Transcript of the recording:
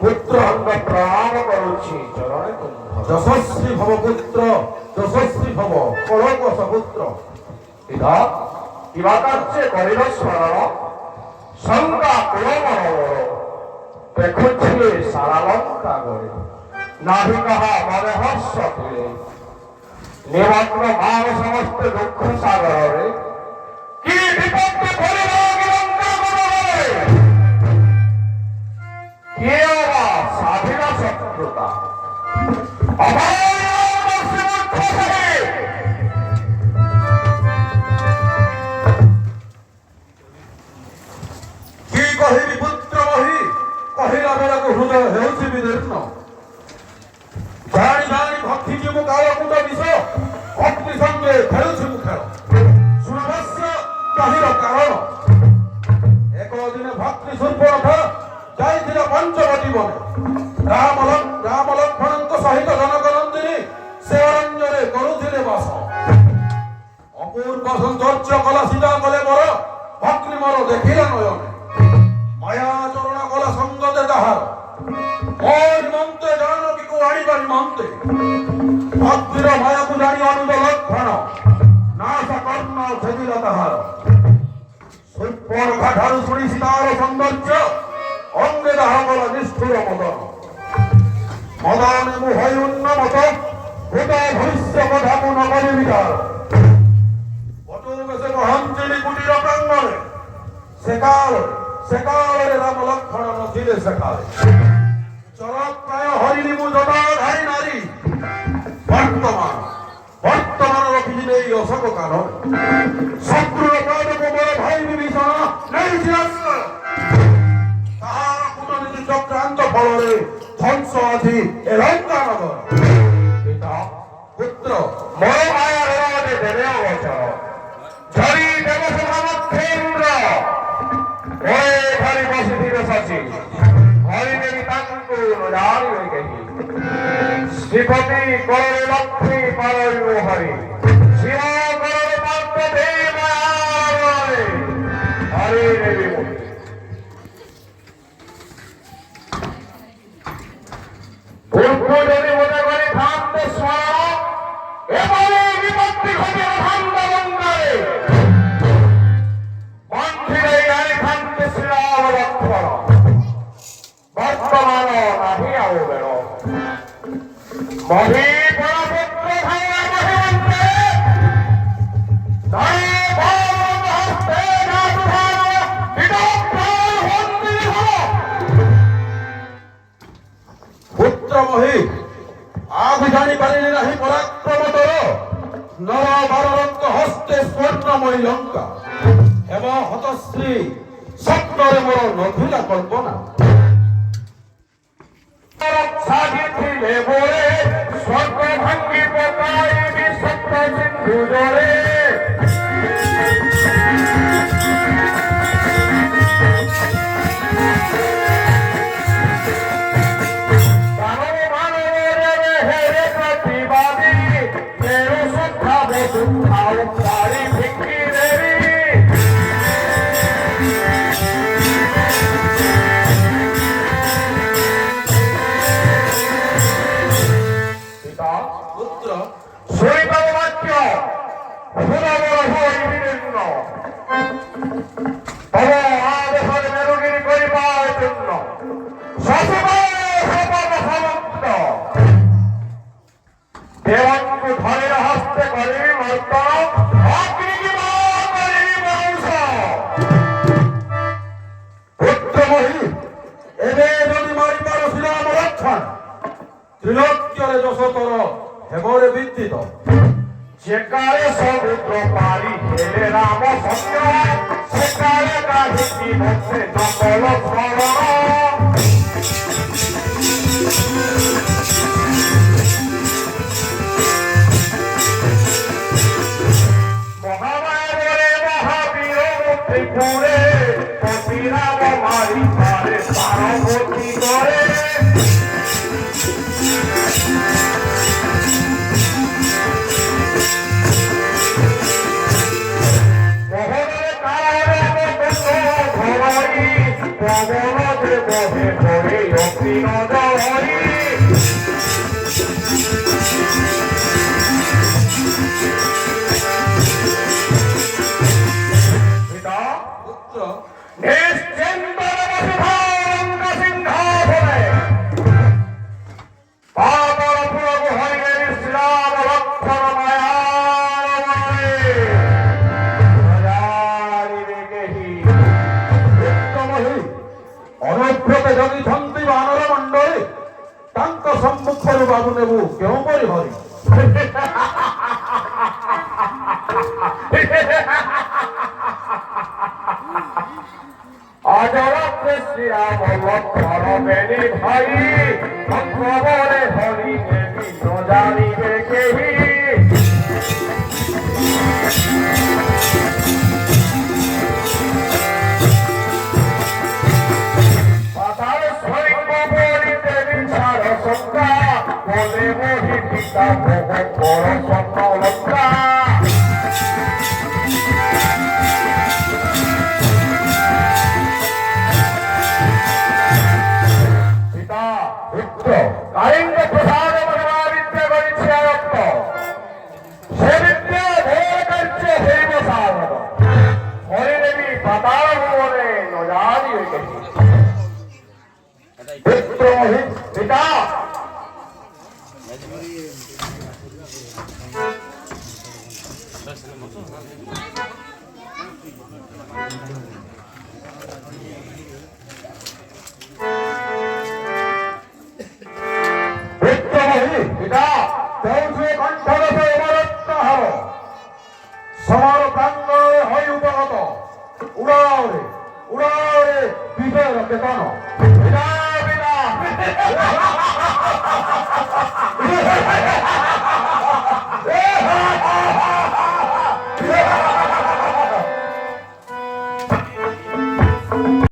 পুত্র প্রণাম করুছি চরণে কুম্ভ। যশস্বী ভব পুত্র, যশস্বী ভব কলকস পুত্র। পিতা কিবা কার্যে করিল স্মরণ, শঙ্কা কুলমন দেখুছি সারা লঙ্কা গড়ে, নাহি কাহা মনে হর্ষ তুলে, নিমগ্ন ভাব সমস্ত দুঃখ সাগরে, কি বিপত্তি পড়িল লঙ্কা গড়ে, কে বা স্বাধীন শত্রুতা কি কহিবি পুত্র মহি, কহিলা বেড়াକୁ ହୃଦୟ ହେଉଛି ବିଦୀର୍ଣ୍ଣ। ଜାଣି ଜାଣି ଭକ୍ତି ଯିବୁ କାଳକୁଟ ବିଷ, ଭକ୍ତି ସଙ୍ଗେ ଖେଳୁଛି ମୁଁ ଖେଳ। ଶୁଣବଶ୍ୟ ତହିଁର କାରଣ, ଏକ ଦିନେ ଭକ୍ତି ସୁର୍ବଣଥା ଯାଇଥିଲା ପଞ୍ଚବଟୀ ବନେ। ରାମ ଲକ୍ଷ୍ମଣଙ୍କ ସହିତ ଜନକ ନନ୍ଦିନୀ ସେ ଅରଣ୍ୟରେ କରୁଥିଲେ ବାସ। ଅପୂର୍ବ ସୌନ୍ଦର୍ଯ୍ୟ କଲା ସୀତା କଲେ ମୋର, ଭକ୍ତି ମୋର ଦେଖିଲା ନୟନେ। মায়া চরণা কলা সঙ্গতে তাহার, ওই মন্ত্রে জানকীকে আনিবার মন্ত্রে। ভক্তির মায়াকু জানি অনুজ লক্ষণ, নাশ কর্ণ ছেদিল তাহার। সুপর্ণা ঠারু শুনি সীতার সৌন্দর্য, অঙ্গে তাহা বলা নিষ্ঠুর মদন। মদনে মু হই উন্নমত, ভূত ভবিষ্য কথা মু নকরি বিচার। বটু বেশে মহাঞ্জলি কুটির প্রাঙ্গণে, সেকালে রাম লক্ষণ নথিলে সেকালে। চরৎপ্রায় হরিণী মু জটাধারী নারী, বর্তমান রখিলে এই অশোক কানন। শত্রুর পাদক বড় ভাই বিভীষণ নেই চিরাশ্রয়, তাহার কূটনীতি চক্রান্ত ফলরে ধ্বংস আছি এ লঙ্কা নগর। পিতা পুত্র মোর মায়া রেওয়াজে দেবে অবসর, ঝরি দেব সভামধ্যে ইন্দ্র, ওই ঘরে বসিথিবে শশী, হরিদেবী তাঙ্কু নজারি হয়ে গেহি। শ্রীপতি কররে লক্ষ্মী পারইব হরি, শিব কররে পার্থ দেই মায়ারে, হরি দেবী মূর্তি। পূর্ব যদি মনে করি থামতে স্মরণ, এবারে বিপত্তি ঘটে থামত গঙ্গারে, মন্ত্রীরে গাড়ি থামতে শ্রীরাম লক্ষ্মণ, বর্তমান নাহি আও বেড়। মহি পরপুত্র ভাঙা মহিমন্ত্রে, ধরে বলদ হস্তে জাদু ভাব, বিদগ্ধার বন্দিনী হও। পুত্র মহি আজ জানিপারিলি নাহি পরাক্রম তোর, নর বাররঙ্গ হস্তে স্বর্ণময়ী লঙ্কা। হেম হতশ্রী স্বপ্নরে মোর নথিলা কল্পনা। সাজিছিলে বলে স্বর্গ ভাঙ্গি পকাইবি সত্য সিন্ধু জলে, মানব মানবের হেরে প্রতিবাদী, কেউ সুখাবে সুখাও পারি ভিঙ্গি দেবী। পুত্র শৈতব বাক্য সুরবর হরিবিন্ন, তব আদেশে মেরুগিরি করিবার জন্য শশীবল সমুদ্র, দেবঙ্কু ধরে হস্তে করিবি মর্দন, অগ্নিজীবন করিবি বংশ। পুত্র মহি এবে যদি মারিবার শ্রীরাম লক্ষণ, ত্রিলোক্যরে যশ তোর হেমরে বিদ্যিত। যেকালে সমুদ্র পারি হেলে রাম সত্য, সেকালে কাহিনী ভক্তে নকল স্মরণ। মহামায় মহাবীর ত্রিপুরে, পতিরাম মারি পারে পার্বতী করে। পবন যে বহে পড়ে বিনোদ হরি পিতা পুত্র নিশ্চিন্তর বসুধারঙ্গ সিংহাসনে পাতাল পুরগ হইলে বিশ্রাম লক্ষণ মায়ামণি প্রজারিবে কেহি ବିକ୍ରମହୀ ଅନୁବ୍ରତ ଜଗିଛନ୍ତି ବାନର ମଣ୍ଡଳୀ ତାଙ୍କ ସମ୍ମୁଖରୁ ବାବୁ ନେବୁ କେଉଁପରି ହରି অজরত্রে শ্রীরাম লক্ষণ বেনি ভাই ভক্তবরে হরি দেবী জানিবে কেহি পাতাল স্বরিঙ্গ বলি দেবী ছাড় সঙ্গা বলে মোহি পিতা ভোগ বড় স্বপ্ন লঙ্কা কালিঙ্গ প্রসাদ মহাবিদ্যা করিছে রক্ত সে বিদ্যা ভোগ করছে হরিব সাধন হরিদেবী পাতাল ভুবনে নজারি হয়ে গেছে বিক্রমহী পিতা ବିକ୍ରମହୀ পিতা ଦେଉଛୁ କଣ୍ଠରସ ଅମରତ୍ନ ହବ ସମର ପ୍ରାଙ୍ଗଣରେ ହୋଇ ଉପଗତ ଉଡ଼ାଓରେ ବିଜୟର କେତନ পিতা পিতা